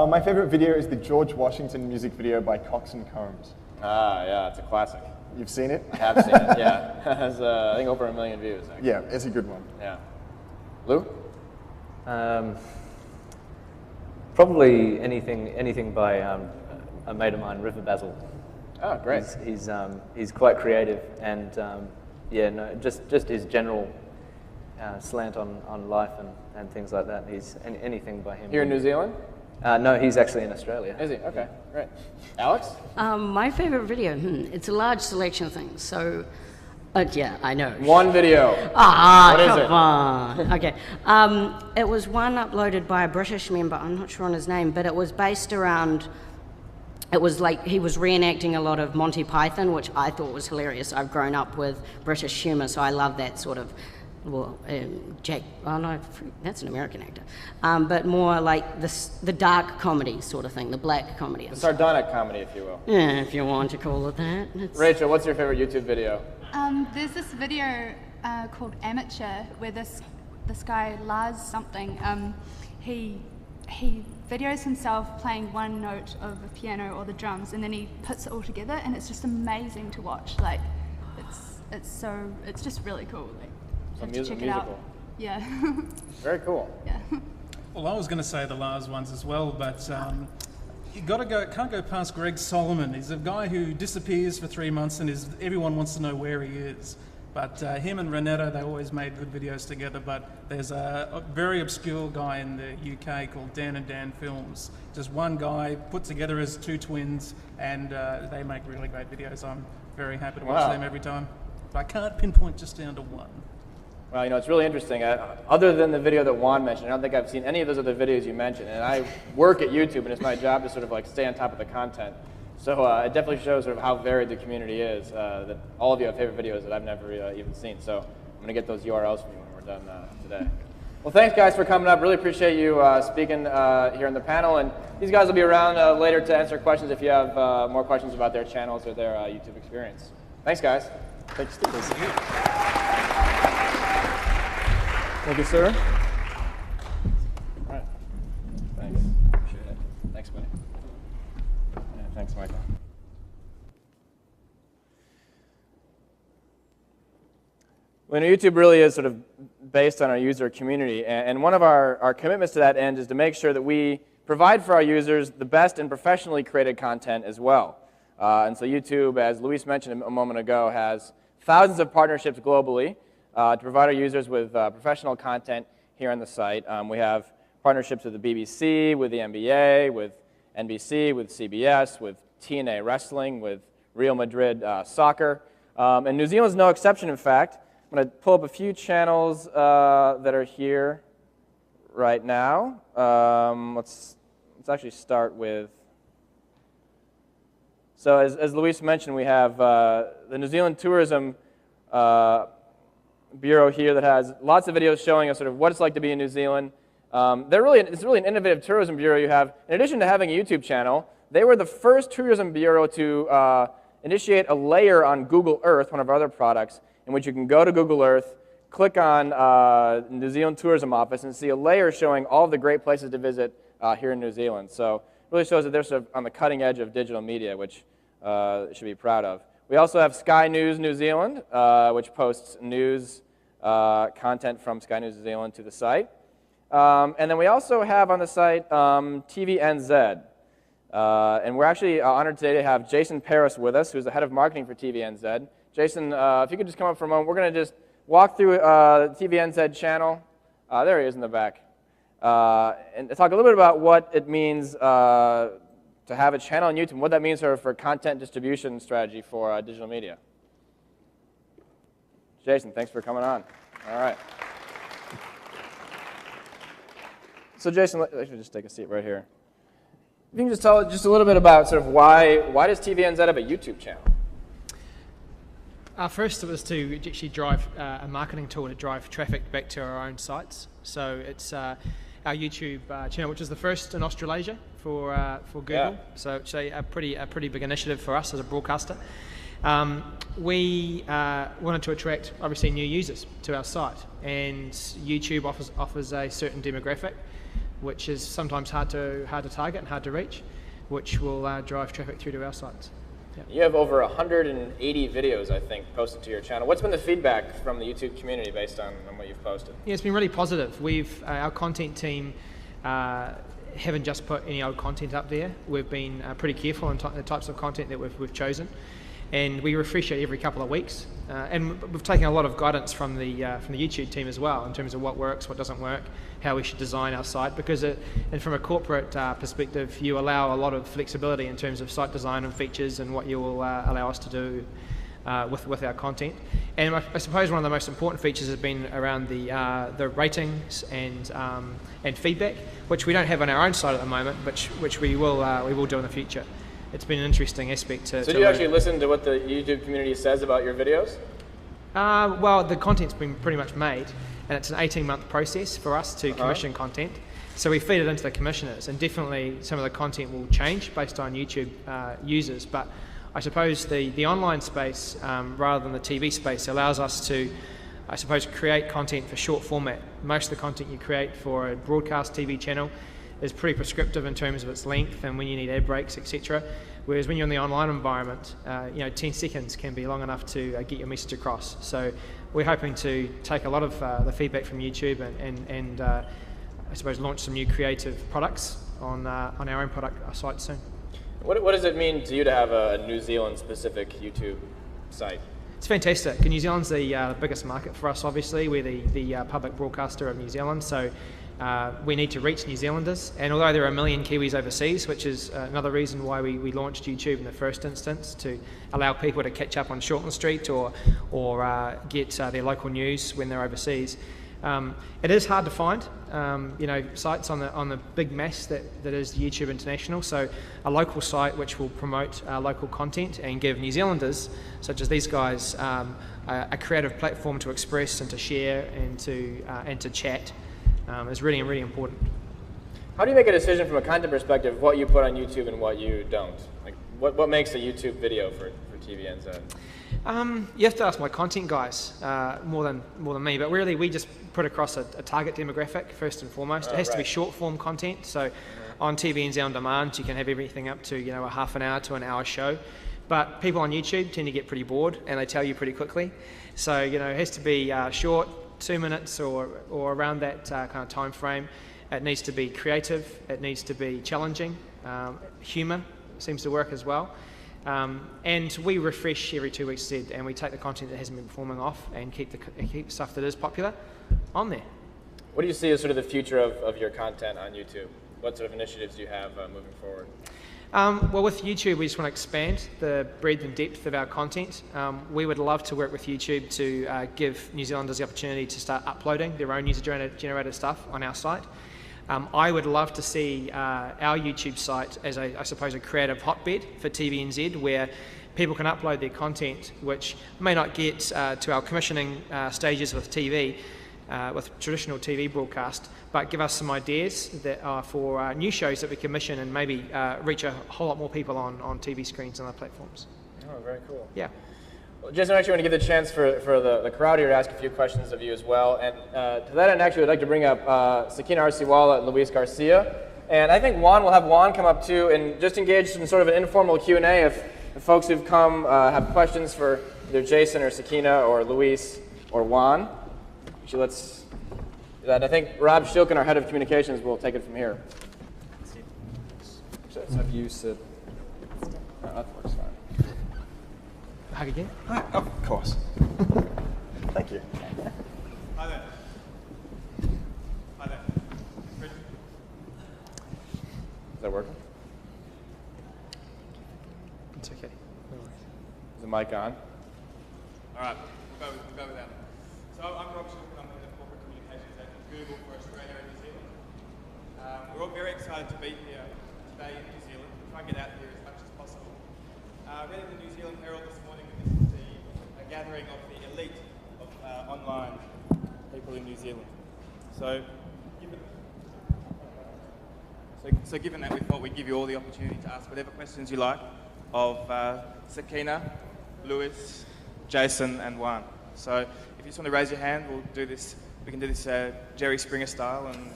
My favorite video is the George Washington music video by Cox and Combs. Ah, yeah, it's a classic. You've seen it? I have seen it, yeah. It has, I think, over 1 million views. Actually. Yeah, it's a good one. Yeah. Lou? Probably anything by a mate of mine, River Basil. Oh, great. He's quite creative and just his general slant on life and things like that. He's anything by him. Here in New Zealand? No, he's actually in Australia. Is he? Okay, great. Alex? My favorite video, it's a large selection of things. So, yeah, I know. One video. What is come it? on. Okay. It was one uploaded by a British member, I'm not sure on his name, but it was based around, it was like he was reenacting a lot of Monty Python, which I thought was hilarious. I've grown up with British humour, so I love that sort of, that's an American actor, but more like the dark comedy sort of thing, the black comedy. The sardonic comedy, if you will. Yeah, if you want to call it that. Rachel, what's your favorite YouTube video? There's this video called Amateur where this guy, Lars something, he videos himself playing one note of a piano or the drums, and then he puts it all together, and it's just amazing to watch. Like, it's just really cool. Like, So check it musical. out. Yeah. Very cool. Yeah. Well, I was going to say the Lars ones as well, but you can't go past Greg Solomon. He's a guy who disappears for 3 months and everyone wants to know where he is. But him and Renetta, they always made good videos together, but there's a very obscure guy in the UK called Dan and Dan Films. Just one guy put together as two twins, and they make really great videos. I'm very happy to watch them every time. But I can't pinpoint just down to one. Well, it's really interesting. Other than the video that Juan mentioned, I don't think I've seen any of those other videos you mentioned. And I work at YouTube, and it's my job to sort of like stay on top of the content. So it definitely shows sort of how varied the community is. That all of you have favorite videos that I've never even seen. So I'm going to get those URLs from you when we're done today. Well, thanks guys for coming up. Really appreciate you speaking here in the panel. And these guys will be around later to answer questions if you have more questions about their channels or their YouTube experience. Thanks, guys. Thanks, Steve. Thank you, sir. All right. Thanks. Appreciate it. Thanks, buddy. Thanks, Michael. Well, YouTube really is sort of based on our user community, and one of our commitments to that end is to make sure that we provide for our users the best and professionally created content as well. And so YouTube, as Luis mentioned a moment ago, has thousands of partnerships globally to provide our users with professional content here on the site. We have partnerships with the BBC, with the NBA, with NBC, with CBS, with TNA Wrestling, with Real Madrid Soccer. And New Zealand's no exception, in fact. I'm going to pull up a few channels that are here right now. Let's actually start with, so as Luis mentioned, we have the New Zealand Tourism Bureau here that has lots of videos showing us sort of what it's like to be in New Zealand. It's really an innovative tourism bureau you have. In addition to having a YouTube channel, they were the first tourism bureau to initiate a layer on Google Earth, one of our other products, in which you can go to Google Earth, click on New Zealand Tourism Office, and see a layer showing all of the great places to visit here in New Zealand. So it really shows that they're sort of on the cutting edge of digital media, which should be proud of. We also have Sky News New Zealand, which posts news content from Sky News New Zealand to the site. And then we also have on the site TVNZ. And we're actually honored today to have Jason Paris with us, who's the head of marketing for TVNZ. Jason, if you could just come up for a moment, we're going to just walk through the TVNZ channel. There he is in the back. And talk a little bit about what it means to have a channel on YouTube, and what that means for content distribution strategy for digital media. Jason, thanks for coming on. All right. So Jason, I should just take a seat right here. If you can just tell just a little bit about sort of why does TVNZ have a YouTube channel? First, it was to actually drive a marketing tool to drive traffic back to our own sites. So it's our YouTube channel, which is the first in Australasia for Google. Yeah. So it's a pretty big initiative for us as a broadcaster. We wanted to attract obviously new users to our site, and YouTube offers a certain demographic, which is sometimes hard to target and hard to reach, which will drive traffic through to our sites. Yep. You have over 180 videos, I think, posted to your channel. What's been the feedback from the YouTube community based on what you've posted? Yeah, it's been really positive. Our content team haven't just put any old content up there. We've been pretty careful in the types of content that we've chosen, and we refresh it every couple of weeks. And we've taken a lot of guidance from the YouTube team as well in terms of what works, what doesn't work, how we should design our site, because and from a corporate perspective, you allow a lot of flexibility in terms of site design and features and what you will allow us to do with our content. And I suppose one of the most important features has been around the ratings and feedback, which we don't have on our own site at the moment, but which we will do in the future. It's been an interesting aspect to. So do you actually listen to what the YouTube community says about your videos? Well, the content's been pretty much made, and it's an 18-month process for us to commission content. So we feed it into the commissioners, and definitely some of the content will change based on YouTube users. But I suppose the online space, rather than the TV space, allows us to, I suppose, create content for short format. Most of the content you create for a broadcast TV channel is pretty prescriptive in terms of its length and when you need ad breaks, etc. Whereas when you're in the online environment, 10 seconds can be long enough to get your message across. So we're hoping to take a lot of the feedback from YouTube and I suppose launch some new creative products on our own product site soon. What does it mean to you to have a New Zealand-specific YouTube site? It's fantastic. New Zealand's the biggest market for us, obviously. We're the public broadcaster of New Zealand, so we need to reach New Zealanders. And although there are 1 million Kiwis overseas, which is another reason why we launched YouTube in the first instance, to allow people to catch up on Shortland Street or get their local news when they're overseas. It is hard to find, sites on the big mass that is YouTube International. So a local site which will promote local content and give New Zealanders, such as these guys, a creative platform to express and to share and to chat is really, really important. How do you make a decision from a content perspective what you put on YouTube and what you don't? Like, what makes a YouTube video for TVNZ? You have to ask my content guys more than me, but really we just put across a target demographic first and foremost. It has to be short form content, so on TVNZ On Demand, you can have everything up to a half an hour to an hour show. But people on YouTube tend to get pretty bored, and they tell you pretty quickly. So it has to be short, 2 minutes or around that kind of time frame. It needs to be creative. It needs to be challenging. Humour seems to work as well. And we refresh every 2 weeks, and we take the content that hasn't been performing off and keep stuff that is popular on there. What do you see as sort of the future of your content on YouTube? What sort of initiatives do you have moving forward? Well, with YouTube, we just want to expand the breadth and depth of our content. We would love to work with YouTube to give New Zealanders the opportunity to start uploading their own user-generated stuff on our site. I would love to see our YouTube site as, I suppose, a creative hotbed for TVNZ, where people can upload their content, which may not get to our commissioning stages with TV, with traditional TV broadcast, but give us some ideas that are for new shows that we commission and maybe reach a whole lot more people on TV screens and other platforms. Oh, very cool. Yeah. Well, Jason, I actually want to give the chance for the crowd here to ask a few questions of you as well. And to that end, actually, I'd like to bring up Sakina Arsiwala and Luis Garcia. And I think we'll have Juan come up too and just engage in sort of an informal Q&A if folks who've come have questions for either Jason or Sakina or Luis or Juan. Actually, let's do that. I think Rob Shilkin, our head of communications, will take it from here. So have you sit. That works fine. Hug again? Hi. Oh, of course. Thank you. Hi there. Hi there. Good. Is that working? It's okay. No worries. Is the mic on? All right. We'll go with that. So I'm Rob Shilkin. I'm the head of corporate communications at Google for Australia and New Zealand. We're all very excited to be here today in New Zealand. We'll try and get out here as much as possible. Read in the New Zealand Herald this morning that this is a gathering of the elite of online people in New Zealand. So given that, we thought we'd give you all the opportunity to ask whatever questions you like of Sakina, Luis, Jason, and Juan. So if you just want to raise your hand, we'll do this. We can do this Jerry Springer style, and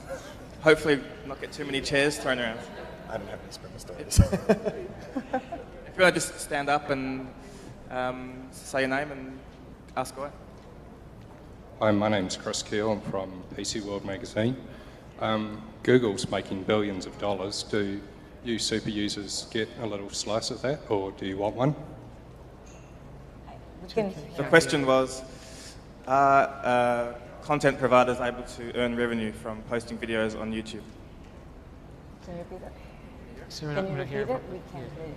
hopefully not get too many chairs thrown around. I don't have any Springer stories. If you want to just stand up and say your name and ask away. Hi, my name's Chris Keel. I'm from PC World Magazine. Google's making billions of dollars. Do you super users get a little slice of that, or do you want one? The question was, are content providers able to earn revenue from posting videos on YouTube? Can you repeat that? So we're Can not you going to hear repeat it. it? We can't hear you.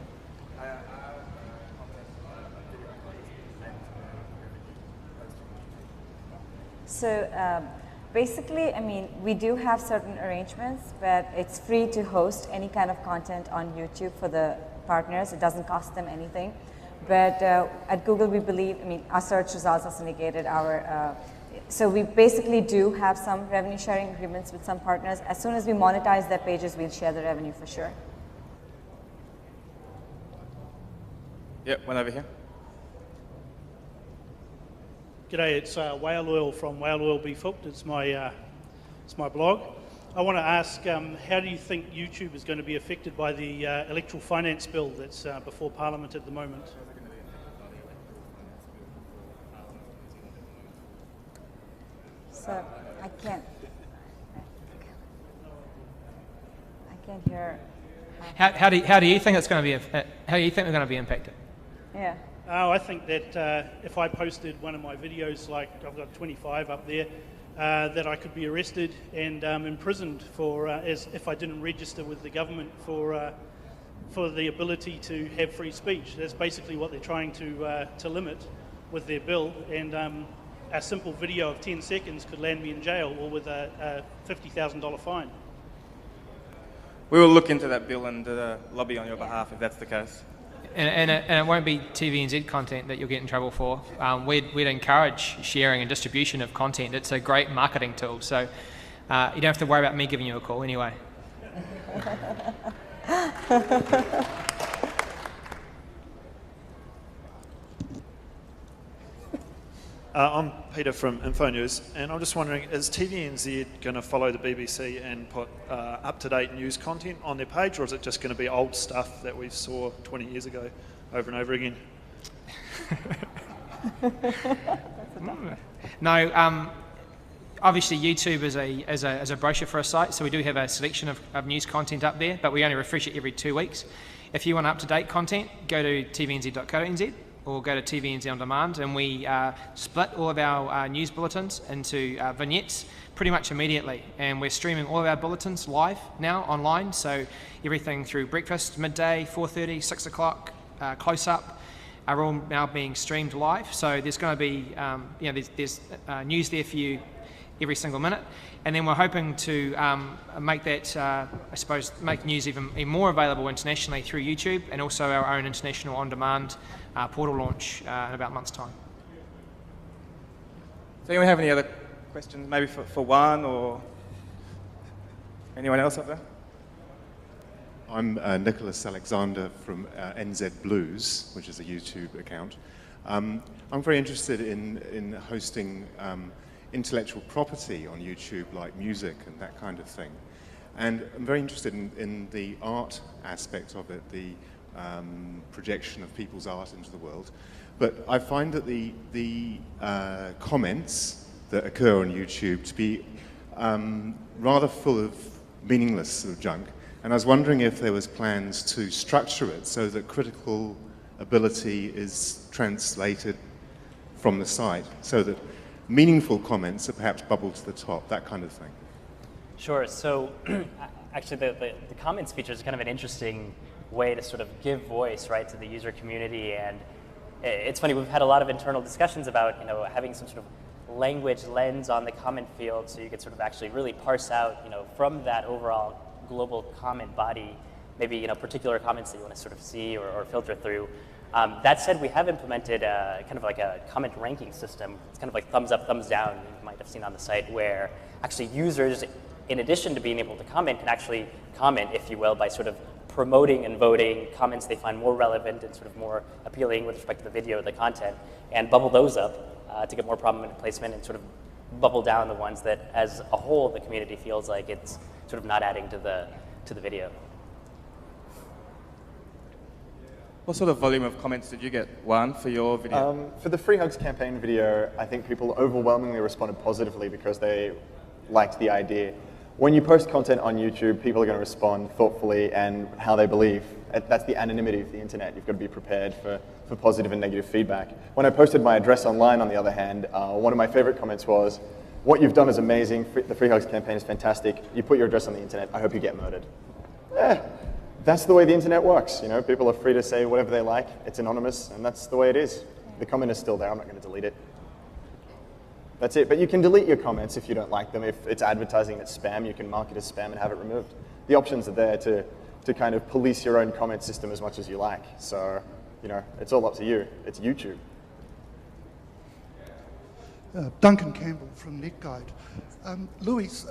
So basically, I mean, we do have certain arrangements, but it's free to host any kind of content on YouTube for the partners. It doesn't cost them anything. But at Google, we believe, I mean, our search results are syndicated. So we basically do have some revenue sharing agreements with some partners. As soon as we monetize their pages, we'll share the revenue for sure. Yep, one over here. G'day, it's Whale Oil from Whale Oil Beef Hooked. It's my blog. I want to ask, how do you think YouTube is going to be affected by the electoral finance bill that's before Parliament at the moment? So I can't hear. How do you think it's going to be? How do you think we're going to be impacted? Yeah. Oh, I think that if I posted one of my videos, like I've got 25 up there, that I could be arrested and imprisoned for as if I didn't register with the government for the ability to have free speech. That's basically what they're trying to limit with their bill. And a simple video of 10 seconds could land me in jail or with a $50,000 fine. We will look into that bill and lobby on your behalf if that's the case. And it won't be TVNZ content that you'll get in trouble for. We'd encourage sharing and distribution of content. It's a great marketing tool, so you don't have to worry about me giving you a call anyway. I'm Peter from InfoNews, and I'm just wondering, is TVNZ going to follow the BBC and put up-to-date news content on their page, or is it just going to be old stuff that we saw 20 years ago over and over again? No, obviously YouTube is a brochure for a site, so we do have a selection of news content up there, but we only refresh it every 2 weeks. If you want up-to-date content, go to tvnz.co.nz or go to TVNZ On Demand, and we split all of our news bulletins into vignettes pretty much immediately, and we're streaming all of our bulletins live now online, so everything through breakfast, midday, 4:30, 6 o'clock, close-up, are all now being streamed live. So there's going to be, there's news there for you every single minute. And then we're hoping to make that, make news even more available internationally through YouTube, and also our own international on-demand portal launch in about a month's time. Does anyone have any other questions, maybe for Juan or anyone else up there? I'm Nicholas Alexander from NZ Blues, which is a YouTube account. I'm very interested in hosting intellectual property on YouTube, like music and that kind of thing. And I'm very interested in the art aspect of it, the projection of people's art into the world. But I find that the comments that occur on YouTube to be rather full of meaningless sort of junk. And I was wondering if there was plans to structure it so that critical ability is translated from the site, so that meaningful comments are perhaps bubbled to the top, that kind of thing. Sure. So actually the comments feature is kind of an interesting way to sort of give voice, right, to the user community. And it's funny, we've had a lot of internal discussions about, having some sort of language lens on the comment field, so you could sort of actually really parse out, from that overall global comment body, maybe particular comments that you want to sort of see or filter through. That said, we have implemented kind of like a comment ranking system. It's kind of like thumbs up, thumbs down, you might have seen on the site, where actually users, in addition to being able to comment, can actually comment, if you will, by sort of promoting and voting comments they find more relevant and sort of more appealing with respect to the video or the content, and bubble those up to get more prominent placement, and sort of bubble down the ones that, as a whole, the community feels like it's sort of not adding to the video. What sort of volume of comments did you get, Juan, for your video? For the Free Hugs campaign video, I think people overwhelmingly responded positively because they liked the idea. When you post content on YouTube, people are going to respond thoughtfully and how they believe. That's the anonymity of the internet. You've got to be prepared for positive and negative feedback. When I posted my address online, on the other hand, one of my favorite comments was, "What you've done is amazing. The Free Hugs campaign is fantastic. You put your address on the internet. I hope you get murdered." That's the way the internet works. People are free to say whatever they like. It's anonymous, and that's the way it is. The comment is still there. I'm not going to delete it. That's it. But you can delete your comments if you don't like them. If it's advertising, it's spam, you can mark it as spam and have it removed. The options are there to kind of police your own comment system as much as you like. So, it's all up to you. It's YouTube. Duncan Campbell from NetGuide. Louise,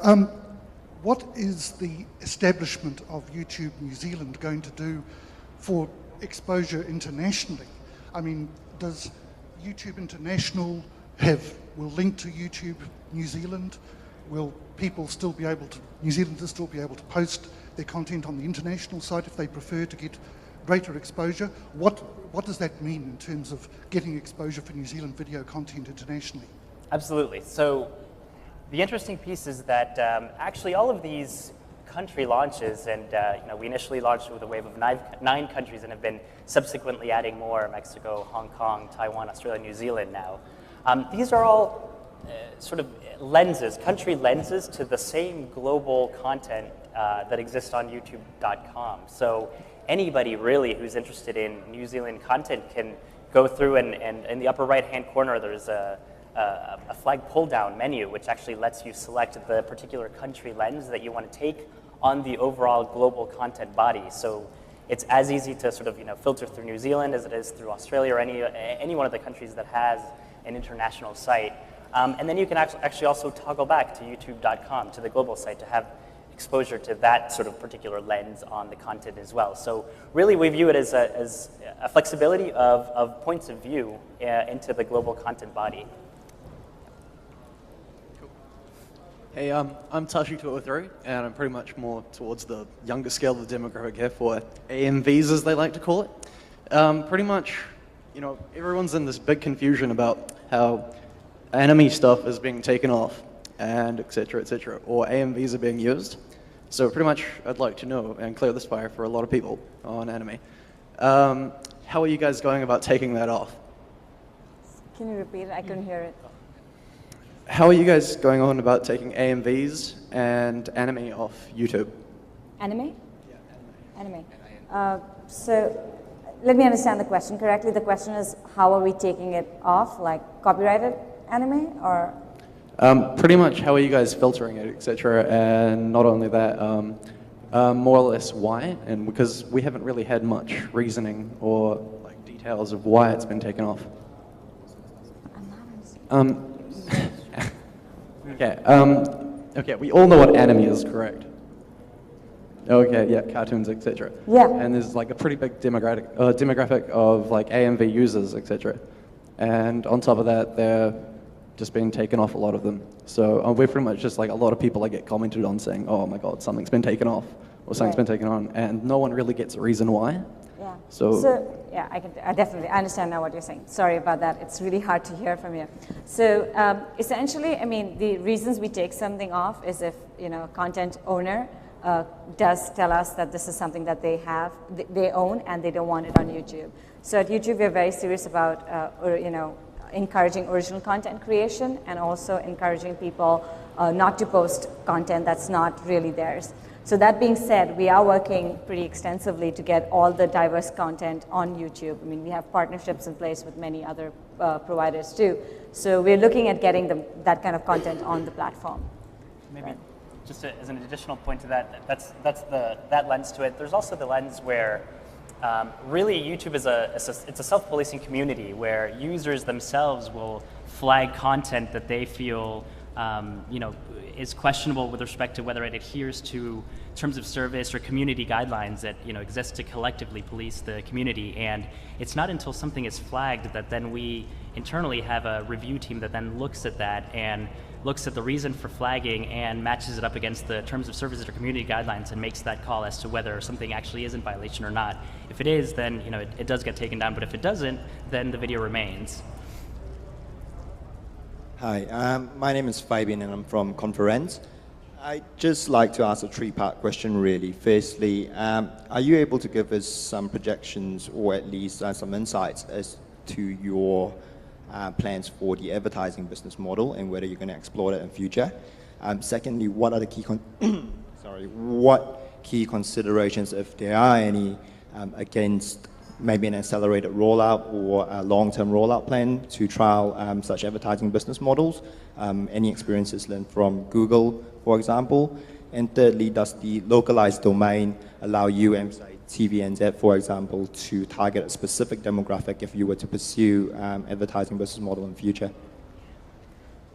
what is the establishment of YouTube New Zealand going to do for exposure internationally? I mean, does YouTube International will link to YouTube New Zealand? Will people still be able to, New Zealanders still be able to post their content on the international site if they prefer to get greater exposure? What does that mean in terms of getting exposure for New Zealand video content internationally? Absolutely. So the interesting piece is that actually all of these country launches, and we initially launched with a wave of 9 countries and have been subsequently adding more: Mexico, Hong Kong, Taiwan, Australia, New Zealand now. These are all sort of lenses, country lenses to the same global content that exists on YouTube.com. So anybody really who's interested in New Zealand content can go through, and in the upper right-hand corner there's a flag pull-down menu which actually lets you select the particular country lens that you want to take on the overall global content body. So it's as easy to sort of filter through New Zealand as it is through Australia or any one of the countries that has an international site. And then you can actually also toggle back to youtube.com, to the global site, to have exposure to that sort of particular lens on the content as well. So really we view it as a flexibility of points of view into the global content body. Hey, I'm Tashi203, and I'm pretty much more towards the younger scale of the demographic here for AMVs, as they like to call it. Pretty much, you know, everyone's in this big confusion about how anime stuff is being taken off, and et cetera, or AMVs are being used. So pretty much, I'd like to know and clear this fire for a lot of people on anime. How are you guys going about taking that off? Can you repeat it? I couldn't hear it. How are you guys going on about taking AMVs and anime off YouTube? Anime? Yeah, anime. So let me understand the question correctly. The question is, how are we taking it off, like copyrighted anime, or? Pretty much, how are you guys filtering it, etc. And not only that, more or less why, and because we haven't really had much reasoning or like details of why it's been taken off. Okay, we all know what anime is, correct? Okay, yeah, cartoons, etc. Yeah. And there's like a pretty big demographic of like AMV users, etc. And on top of that, they're just being taken off, a lot of them. So we're pretty much just like a lot of people that get commented on saying, oh my god, something's been taken off, or something's been taken on, and no one really gets a reason why. Yeah. So yeah, I definitely understand now what you're saying. Sorry about that. It's really hard to hear from you. So essentially, I mean, the reasons we take something off is if, you know, a content owner does tell us that this is something that they own and they don't want it on YouTube. So at YouTube, we're very serious about, encouraging original content creation and also encouraging people not to post content that's not really theirs. So that being said, we are working pretty extensively to get all the diverse content on YouTube. I mean, we have partnerships in place with many other providers too. So we're looking at getting that kind of content on the platform. Maybe just as an additional point to that, that's that lens to it. There's also the lens where really YouTube is it's a self-policing community where users themselves will flag content that they feel is questionable with respect to whether it adheres to terms of service or community guidelines that exist to collectively police the community. And it's not until something is flagged that then we internally have a review team that then looks at that and looks at the reason for flagging and matches it up against the terms of service or community guidelines and makes that call as to whether something actually is in violation or not. If it is, then it does get taken down, but if it doesn't, then the video remains. Hi, my name is Fabian and I'm from Conference. I'd just like to ask a three-part question really. Firstly, are you able to give us some projections or at least some insights as to your plans for the advertising business model and whether you're going to explore that in future? Secondly, what are the key what key considerations, if there are any, against maybe an accelerated rollout or a long-term rollout plan to trial such advertising business models? Any experiences learned from Google, for example? And thirdly, does the localized domain allow you and say TVNZ, for example, to target a specific demographic if you were to pursue advertising business model in future?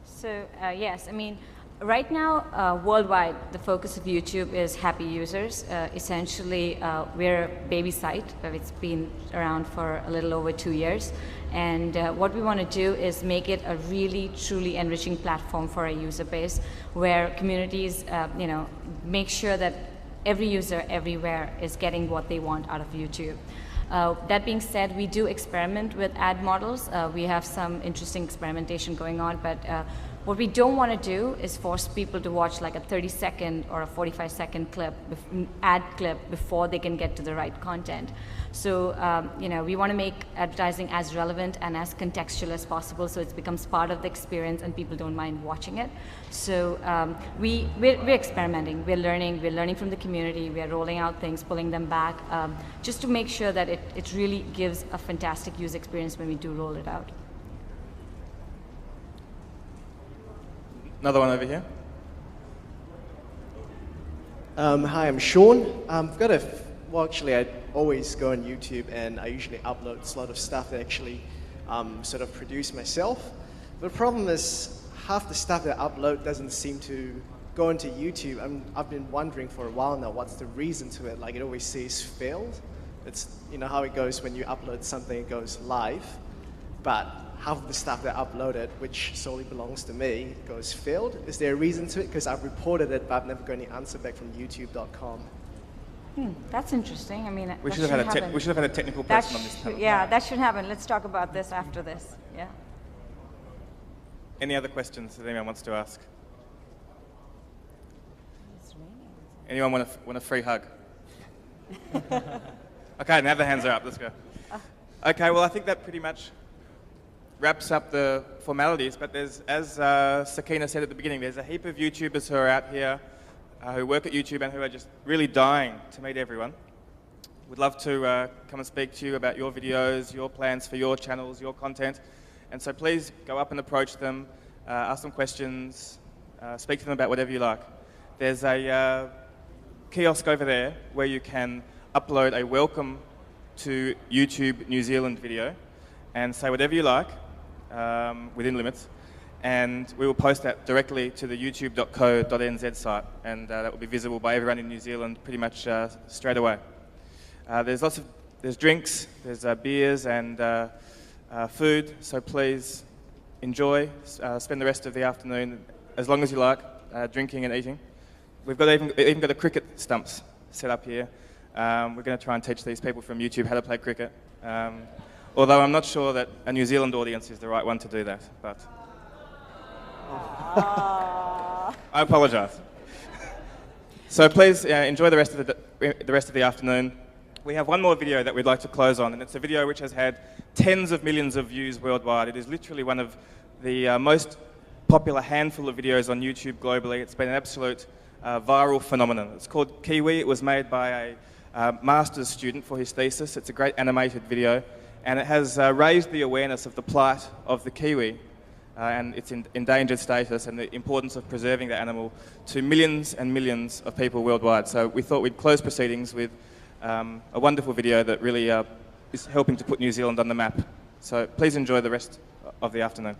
So yes, I mean, right now, worldwide, the focus of YouTube is happy users. Essentially, we're a baby site. It's been around for a little over 2 years. And what we want to do is make it a really, truly enriching platform for our user base, where communities, make sure that every user everywhere is getting what they want out of YouTube. That being said, we do experiment with ad models. We have some interesting experimentation going on, but what we don't want to do is force people to watch like a 30-second or a 45-second ad clip before they can get to the right content. So, we want to make advertising as relevant and as contextual as possible so it becomes part of the experience and people don't mind watching it. So we're experimenting, we're learning from the community, we're rolling out things, pulling them back, just to make sure that it really gives a fantastic user experience when we do roll it out. Another one over here. Hi, I'm Sean. I always go on YouTube and I usually upload a lot of stuff that I actually sort of produce myself. But the problem is half the stuff that I upload doesn't seem to go into YouTube. I've been wondering for a while now what's the reason to it. Like it always says failed. It's how it goes when you upload something, it goes live. But half of the stuff that I uploaded, which solely belongs to me, goes failed. Is there a reason to it? Because I've reported it, but I've never got any answer back from YouTube.com. That's interesting. I mean, We that should have happen. had a technical That person on this panel. Yeah, that should happen. Let's talk about this after this. Yeah. Any other questions that anyone wants to ask? Anyone want a free hug? Okay, now the hands are up. Let's go. Okay, well, I think that pretty much wraps up the formalities. But there's, as Sakina said at the beginning, there's a heap of YouTubers who are out here who work at YouTube and who are just really dying to meet everyone. We'd love to come and speak to you about your videos, your plans for your channels, your content. And so please go up and approach them, ask them questions, speak to them about whatever you like. There's a kiosk over there where you can upload a welcome to YouTube New Zealand video and say whatever you like within limits. And we will post that directly to the youtube.co.nz site, and that will be visible by everyone in New Zealand pretty much straight away. There's drinks, there's beers and food, so please enjoy, spend the rest of the afternoon as long as you like, drinking and eating. We've got even got a cricket stumps set up here. We're going to try and teach these people from YouTube how to play cricket. Although I'm not sure that a New Zealand audience is the right one to do that, but I apologise. So please enjoy the rest of the afternoon. We have one more video that we'd like to close on, and it's a video which has had tens of millions of views worldwide. It is literally one of the most popular handful of videos on YouTube globally. It's been an absolute viral phenomenon. It's called Kiwi. It was made by a master's student for his thesis. It's a great animated video, and it has raised the awareness of the plight of the kiwi and its endangered status and the importance of preserving the animal to millions and millions of people worldwide. So we thought we'd close proceedings with a wonderful video that really is helping to put New Zealand on the map. So please enjoy the rest of the afternoon.